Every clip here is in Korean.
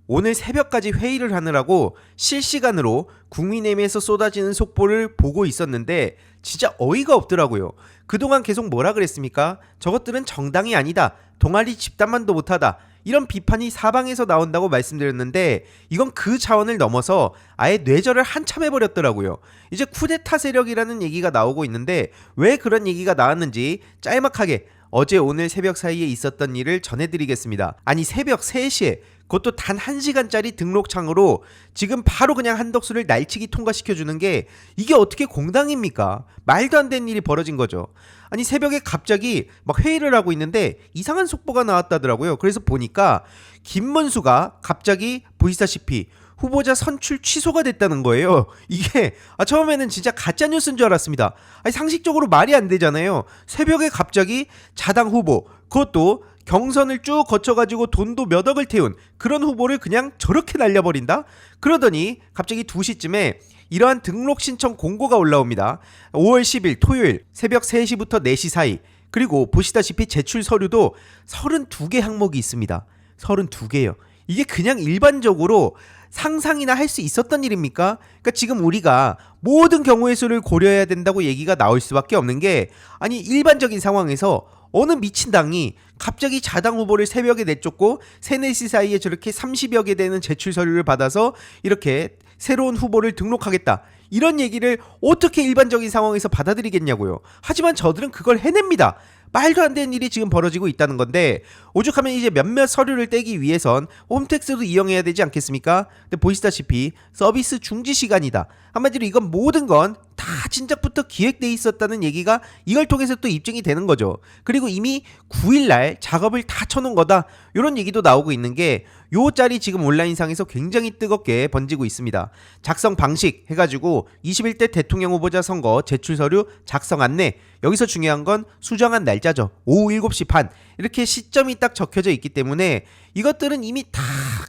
오늘 새벽까지 회의를 하느라고 실시간으로 국민의힘에서 쏟아지는 속보를 보고 있었는데 진짜 어이가 없더라고요. 그동안 계속 뭐라 그랬습니까? 저것들은 정당이 아니다. 동아리 집단만도 못하다. 이런 비판이 사방에서 나온다고 말씀드렸는데 이건 그 차원을 넘어서 아예 뇌절을 한참 해버렸더라고요. 이제 쿠데타 세력이라는 얘기가 나오고 있는데 왜 그런 얘기가 나왔는지 짤막하게 어제 오늘 새벽 사이에 있었던 일을 전해드리겠습니다. 아니 새벽 3시에 그것도 단 1시간짜리 등록창으로 지금 바로 그냥 한덕수를 날치기 통과시켜주는 게 이게 어떻게 공당입니까? 말도 안 되는 일이 벌어진 거죠. 아니 새벽에 갑자기 막 회의를 하고 있는데 이상한 속보가 나왔다더라고요. 그래서 보니까 김문수가 갑자기 보시다시피 후보자 선출 취소가 됐다는 거예요. 이게 처음에는 진짜 가짜 뉴스인 줄 알았습니다. 아니 상식적으로 말이 안 되잖아요. 새벽에 갑자기 자당 후보, 그것도 경선을 쭉 거쳐가지고 돈도 몇 억을 태운 그런 후보를 그냥 저렇게 날려버린다? 그러더니 갑자기 2시쯤에 이러한 등록 신청 공고가 올라옵니다. 5월 10일 토요일 새벽 3시부터 4시 사이. 그리고 보시다시피 제출 서류도 32개 항목이 있습니다. 32개요. 이게 그냥 일반적으로 상상이나 할 수 있었던 일입니까? 그러니까 지금 우리가 모든 경우의 수를 고려해야 된다고 얘기가 나올 수밖에 없는 게, 아니 일반적인 상황에서 어느 미친 당이 갑자기 자당 후보를 새벽에 내쫓고 3, 4시 사이에 저렇게 30여 개 되는 제출 서류를 받아서 이렇게 새로운 후보를 등록하겠다, 이런 얘기를 어떻게 일반적인 상황에서 받아들이겠냐고요. 하지만 저들은 그걸 해냅니다. 말도 안 되는 일이 지금 벌어지고 있다는 건데, 오죽하면 이제 몇몇 서류를 떼기 위해선 홈택스도 이용해야 되지 않겠습니까? 근데 보시다시피 서비스 중지 시간이다. 한마디로 이건 모든 건 다 진작부터 기획돼 있었다는 얘기가 이걸 통해서 또 입증이 되는 거죠. 그리고 이미 9일날 작업을 다 쳐놓은 거다, 이런 얘기도 나오고 있는 게 요 짤이 지금 온라인상에서 굉장히 뜨겁게 번지고 있습니다. 작성 방식 해가지고 21대 대통령 후보자 선거 제출 서류 작성 안내, 여기서 중요한 건 수정한 날짜죠. 오후 7시 반 이렇게 시점이 딱 적혀져 있기 때문에 이것들은 이미 다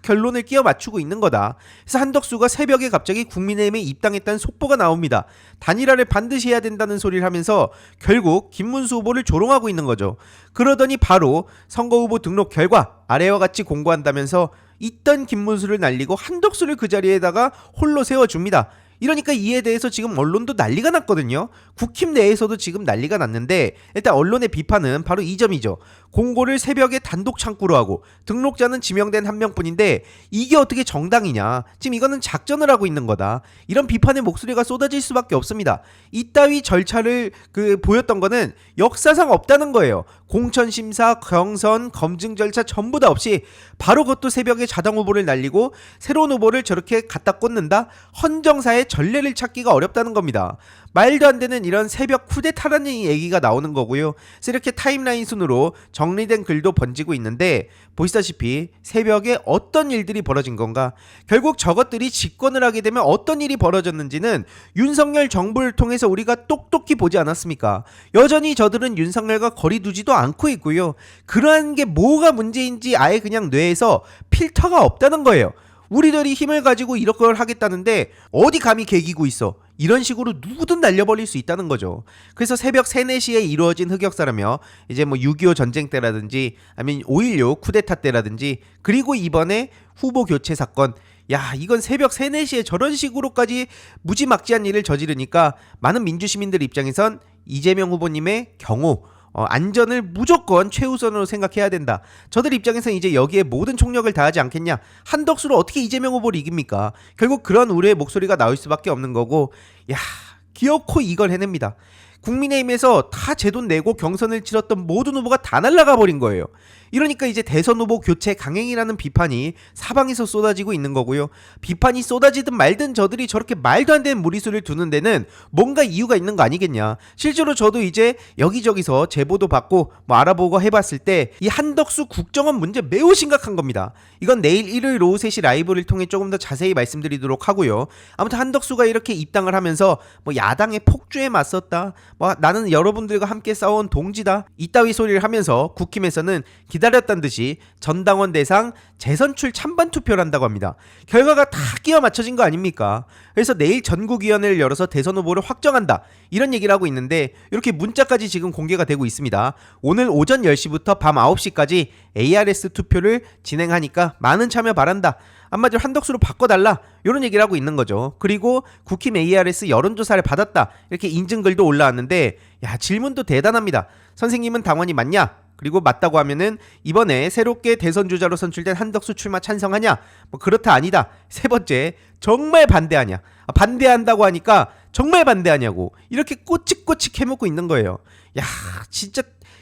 결론을 끼워 맞추고 있는 거다. 그래서 한덕수가 새벽에 갑자기 국민의힘에 입당했다는 속보가 나옵니다. 단일화를 반드시 해야 된다는 소리를 하면서 결국 김문수 후보를 조롱하고 있는 거죠. 그러더니 바로 선거 후보 등록 결과 아래와 같이 공고한다면서 있던 김문수를 날리고 한덕수를 그 자리에다가 홀로 세워줍니다. 이러니까 이에 대해서 지금 언론도 난리가 났거든요. 국힘 내에서도 지금 난리가 났는데, 일단 언론의 비판은 바로 이 점이죠. 공고를 새벽에 단독 창구로 하고 등록자는 지명된 한 명뿐인데 이게 어떻게 정당이냐, 지금 이거는 작전을 하고 있는 거다, 이런 비판의 목소리가 쏟아질 수밖에 없습니다. 이따위 절차를 보였던 거는 역사상 없다는 거예요. 공천심사, 경선, 검증 절차 전부 다 없이 바로 그것도 새벽에 자당 후보를 날리고 새로운 후보를 저렇게 갖다 꽂는다? 헌정사의 전례를 찾기가 어렵다는 겁니다. 말도 안 되는 이런 새벽 쿠데타라는 얘기가 나오는 거고요. 그래서 이렇게 타임라인 순으로 정리된 글도 번지고 있는데, 보시다시피 새벽에 어떤 일들이 벌어진 건가, 결국 저것들이 집권을 하게 되면 어떤 일이 벌어졌는지는 윤석열 정부를 통해서 우리가 똑똑히 보지 않았습니까? 여전히 저들은 윤석열과 거리 두지도 않고 있고요. 그러한 게 뭐가 문제인지 아예 그냥 뇌에서 필터가 없다는 거예요. 우리들이 힘을 가지고 이런 걸 하겠다는데 어디 감히 개기고 있어, 이런 식으로 누구든 날려버릴 수 있다는 거죠. 그래서 새벽 3, 4시에 이루어진 흑역사라며 이제 뭐 6.25 전쟁 때라든지 아니면 5.16 쿠데타 때라든지, 그리고 이번에 후보 교체 사건, 야 이건 새벽 3, 4시에 저런 식으로까지 무지막지한 일을 저지르니까 많은 민주시민들 입장에선 이재명 후보님의 경우 안전을 무조건 최우선으로 생각해야 된다. 저들 입장에서는 이제 여기에 모든 총력을 다하지 않겠냐. 한덕수로 어떻게 이재명 후보를 이깁니까? 결국 그런 우려의 목소리가 나올 수밖에 없는 거고, 야 기어코 이걸 해냅니다. 국민의힘에서 다 제 돈 내고 경선을 치렀던 모든 후보가 다 날아가 버린 거예요. 이러니까 이제 대선 후보 교체 강행이라는 비판이 사방에서 쏟아지고 있는 거고요. 비판이 쏟아지든 말든 저들이 저렇게 말도 안 되는 무리수를 두는 데는 뭔가 이유가 있는 거 아니겠냐. 실제로 저도 이제 여기저기서 제보도 받고 뭐 알아보고 해봤을 때 이 한덕수 국정원 문제 매우 심각한 겁니다. 이건 내일 일요일 오후 3시 라이브를 통해 조금 더 자세히 말씀드리도록 하고요. 아무튼 한덕수가 이렇게 입당을 하면서 뭐 야당의 폭주에 맞섰다, 뭐 나는 여러분들과 함께 싸운 동지다, 이따위 소리를 하면서 국힘에서는 기다려 기다렸단 듯이 전당원 대상 재선출 찬반 투표를 한다고 합니다. 결과가 다 끼워 맞춰진 거 아닙니까? 그래서 내일 전국위원회를 열어서 대선 후보를 확정한다, 이런 얘기를 하고 있는데 이렇게 문자까지 지금 공개가 되고 있습니다. 오늘 오전 10시부터 밤 9시까지 ARS 투표를 진행하니까 많은 참여 바란다, 한마디로 한덕수로 바꿔달라, 이런 얘기를 하고 있는 거죠. 그리고 국힘 ARS 여론조사를 받았다, 이렇게 인증글도 올라왔는데, 야, 질문도 대단합니다. 선생님은 당원이 맞냐? 그리고 맞다고 하면은 이번에 새롭게 대선 주자로 선출된 한덕수 출마 찬성하냐? 뭐 그렇다 아니다. 세 번째, 정말 반대하냐? 반대한다고 하니까 정말 반대하냐고, 이렇게 꼬치꼬치 캐묻고 있는 거예요. 야, 진짜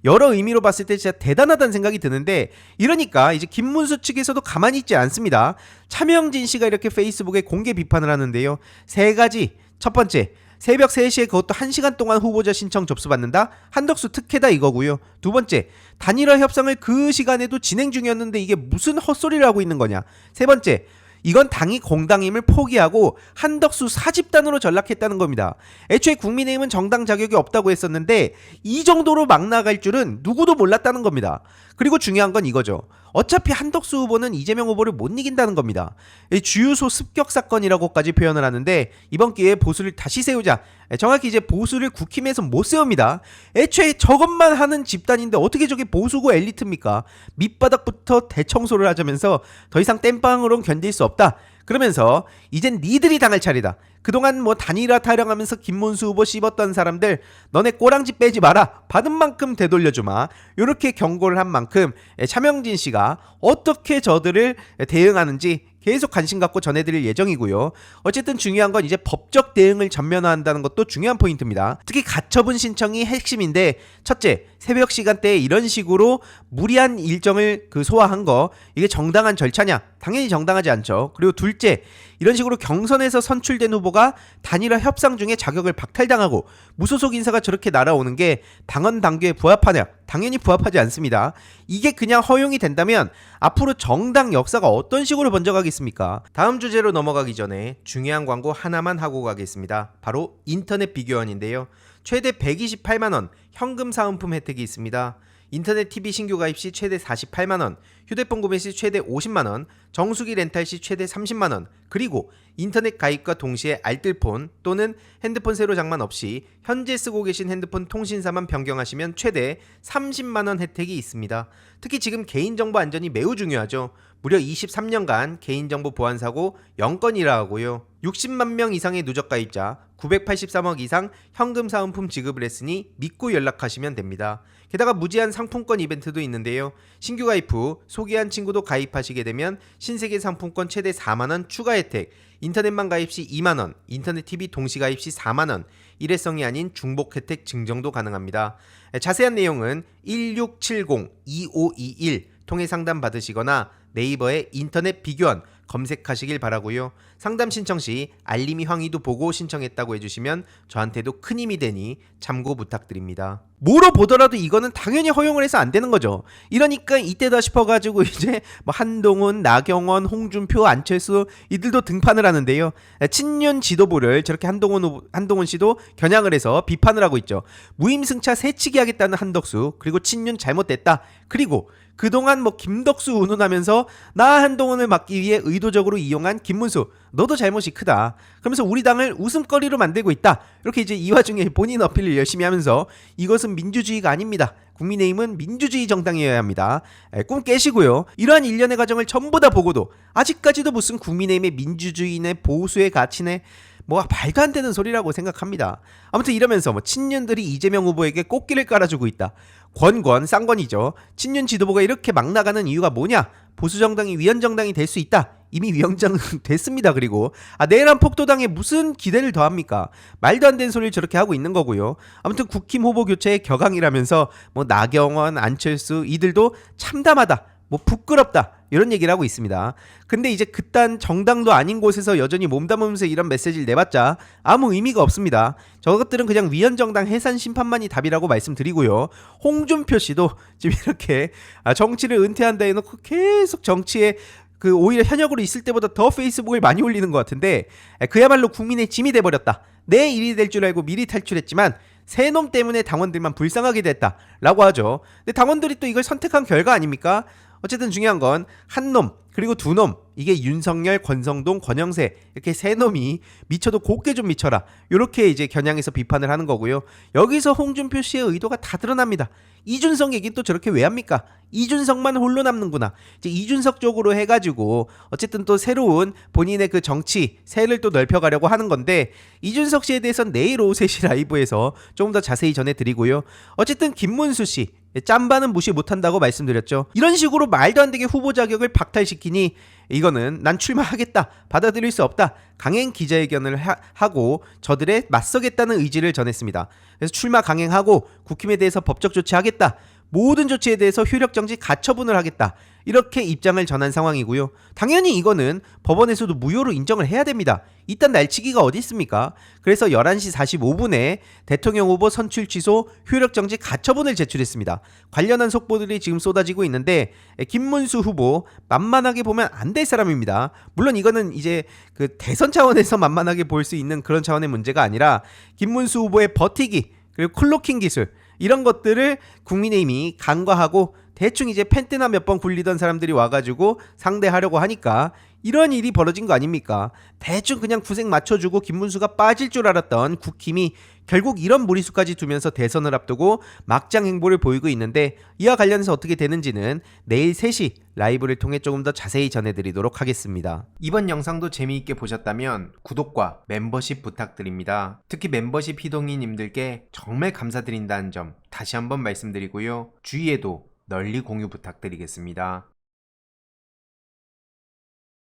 여러 의미로 봤을 때 진짜 대단하다는 생각이 드는데, 이러니까 이제 김문수 측에서도 가만히 있지 않습니다. 차명진 씨가 이렇게 페이스북에 공개 비판을 하는데요. 세 가지. 첫 번째, 새벽 3시에 그것도 1시간 동안 후보자 신청 접수받는다? 한덕수 특혜다, 이거고요. 두 번째, 단일화 협상을 그 시간에도 진행 중이었는데 이게 무슨 헛소리를 하고 있는 거냐. 세 번째, 이건 당이 공당임을 포기하고 한덕수 사집단으로 전락했다는 겁니다. 애초에 국민의힘은 정당 자격이 없다고 했었는데 이 정도로 막 나갈 줄은 누구도 몰랐다는 겁니다. 그리고 중요한 건 이거죠. 어차피 한덕수 후보는 이재명 후보를 못 이긴다는 겁니다. 주유소 습격 사건이라고까지 표현을 하는데 이번 기회에 보수를 다시 세우자. 정확히 이제 보수를 국힘에서 못 세웁니다. 애초에 저것만 하는 집단인데 어떻게 저게 보수고 엘리트입니까? 밑바닥부터 대청소를 하자면서 더 이상 땜빵으로는 견딜 수 없다. 그러면서 이젠 니들이 당할 차례다. 그동안 뭐 단일화 타령하면서 김문수 후보 씹었던 사람들, 너네 꼬랑지 빼지 마라. 받은 만큼 되돌려주마. 이렇게 경고를 한 만큼 차명진 씨가 어떻게 저들을 대응하는지 계속 관심 갖고 전해드릴 예정이고요. 어쨌든 중요한 건 이제 법적 대응을 전면화한다는 것도 중요한 포인트입니다. 특히 가처분 신청이 핵심인데, 첫째, 새벽 시간대에 이런 식으로 무리한 일정을 소화한 거, 이게 정당한 절차냐? 당연히 정당하지 않죠. 그리고 둘째, 이런 식으로 경선에서 선출된 후보가 단일화 협상 중에 자격을 박탈당하고 무소속 인사가 저렇게 날아오는 게 당헌 당규에 부합하냐? 당연히 부합하지 않습니다. 이게 그냥 허용이 된다면 앞으로 정당 역사가 어떤 식으로 번져가겠습니까? 다음 주제로 넘어가기 전에 중요한 광고 하나만 하고 가겠습니다. 바로 인터넷 비교원인데요. 최대 128만원 현금 사은품 혜택이 있습니다. 인터넷 TV 신규 가입 시 최대 48만원, 휴대폰 구매 시 최대 50만원, 정수기 렌탈 시 최대 30만원, 그리고 인터넷 가입과 동시에 알뜰폰 또는 핸드폰 새로 장만 없이 현재 쓰고 계신 핸드폰 통신사만 변경하시면 최대 30만원 혜택이 있습니다. 특히 지금 개인정보 안전이 매우 중요하죠. 무려 23년간 개인정보 보안 사고 0건이라 하고요. 60만 명 이상의 누적 가입자, 983억 이상 현금 사은품 지급을 했으니 믿고 연락하시면 됩니다. 게다가 무제한 상품권 이벤트도 있는데요. 신규 가입 후 소개한 친구도 가입하시게 되면 신세계 상품권 최대 4만원 추가 혜택, 인터넷만 가입 시 2만원, 인터넷 TV 동시 가입 시 4만원, 일회성이 아닌 중복 혜택 증정도 가능합니다. 자세한 내용은 1670-2521 통해 상담 받으시거나 네이버에 인터넷 비교원 검색하시길 바라고요. 상담 신청 시 알림이 황의도 보고 신청했다고 해주시면 저한테도 큰 힘이 되니 참고 부탁드립니다. 뭐로 보더라도 이거는 당연히 허용을 해서 안 되는 거죠. 이러니까 이때다 싶어가지고 이제 뭐 한동훈, 나경원, 홍준표, 안철수 이들도 등판을 하는데요. 친윤 지도부를 저렇게 한동훈 씨도 겨냥을 해서 비판을 하고 있죠. 무임승차 새치기 하겠다는 한덕수, 그리고 친윤 잘못됐다. 그리고 그동안 뭐 김덕수 운운하면서 나 한동훈을 막기 위해 의도적으로 이용한 김문수, 너도 잘못이 크다. 그러면서 우리 당을 웃음거리로 만들고 있다. 이렇게 이제 이 와중에 본인 어필을 열심히 하면서 이것은 민주주의가 아닙니다. 국민의힘은 민주주의 정당이어야 합니다. 꿈 깨시고요. 이러한 일련의 과정을 전부 다 보고도 아직까지도 무슨 국민의힘의 민주주의네 보수의 가치네 뭐 말도 안 되는 소리라고 생각합니다. 아무튼 이러면서 뭐 친윤들이 이재명 후보에게 꽃길을 깔아주고 있다. 권권 쌍권이죠. 친윤 지도부가 이렇게 막 나가는 이유가 뭐냐? 보수정당이 위헌정당이 될 수 있다. 이미 위헌정 됐습니다. 그리고 내란 폭도당에 무슨 기대를 더합니까? 말도 안 되는 소리를 저렇게 하고 있는 거고요. 아무튼 국힘 후보 교체의 격앙이라면서 뭐 나경원, 안철수 이들도 참담하다, 뭐 부끄럽다, 이런 얘기를 하고 있습니다. 근데 이제 그딴 정당도 아닌 곳에서 여전히 몸담으면서 이런 메시지를 내봤자 아무 의미가 없습니다. 저것들은 그냥 위헌정당 해산 심판만이 답이라고 말씀드리고요. 홍준표 씨도 지금 이렇게 정치를 은퇴한다 해놓고 계속 정치에 오히려 현역으로 있을 때보다 더 페이스북을 많이 올리는 것 같은데, 그야말로 국민의 짐이 돼버렸다. 내 일이 될 줄 알고 미리 탈출했지만 새 놈 때문에 당원들만 불쌍하게 됐다라고 하죠. 근데 당원들이 또 이걸 선택한 결과 아닙니까? 어쨌든 중요한 건 한 놈, 그리고 두 놈, 이게 윤석열, 권성동, 권영세 이렇게 세 놈이 미쳐도 곱게 좀 미쳐라, 이렇게 이제 겨냥해서 비판을 하는 거고요. 여기서 홍준표 씨의 의도가 다 드러납니다. 이준석 얘기 또 저렇게 왜 합니까? 이준석만 홀로 남는구나. 이제 이준석 쪽으로 해가지고 어쨌든 또 새로운 본인의 그 정치 세를 또 넓혀가려고 하는 건데, 이준석 씨에 대해서는 내일 오후 3시 라이브에서 조금 더 자세히 전해드리고요. 어쨌든 김문수 씨 짬바는 무시 못한다고 말씀드렸죠. 이런 식으로 말도 안 되게 후보 자격을 박탈시키니 이거는 난 출마하겠다, 받아들일 수 없다, 강행 기자회견을 하고 저들의 맞서겠다는 의지를 전했습니다. 그래서 출마 강행하고 국힘에 대해서 법적 조치하겠다, 모든 조치에 대해서 효력정지 가처분을 하겠다, 이렇게 입장을 전한 상황이고요. 당연히 이거는 법원에서도 무효로 인정을 해야 됩니다. 이딴 날치기가 어디 있습니까? 그래서 11시 45분에 대통령 후보 선출 취소 효력정지 가처분을 제출했습니다. 관련한 속보들이 지금 쏟아지고 있는데, 김문수 후보 만만하게 보면 안 될 사람입니다. 물론 이거는 이제 그 대선 차원에서 만만하게 볼 수 있는 그런 차원의 문제가 아니라, 김문수 후보의 버티기 그리고 클로킹 기술, 이런 것들을 국민의힘이 간과하고 대충 이제 펜트나 몇 번 굴리던 사람들이 와가지고 상대하려고 하니까 이런 일이 벌어진 거 아닙니까? 대충 그냥 구색 맞춰주고 김문수가 빠질 줄 알았던 국힘이 결국 이런 무리수까지 두면서 대선을 앞두고 막장 행보를 보이고 있는데, 이와 관련해서 어떻게 되는지는 내일 3시 라이브를 통해 조금 더 자세히 전해드리도록 하겠습니다. 이번 영상도 재미있게 보셨다면 구독과 멤버십 부탁드립니다. 특히 멤버십 희동이님들께 정말 감사드린다는 점 다시 한번 말씀드리고요. 주위에도 널리 공유 부탁드리겠습니다.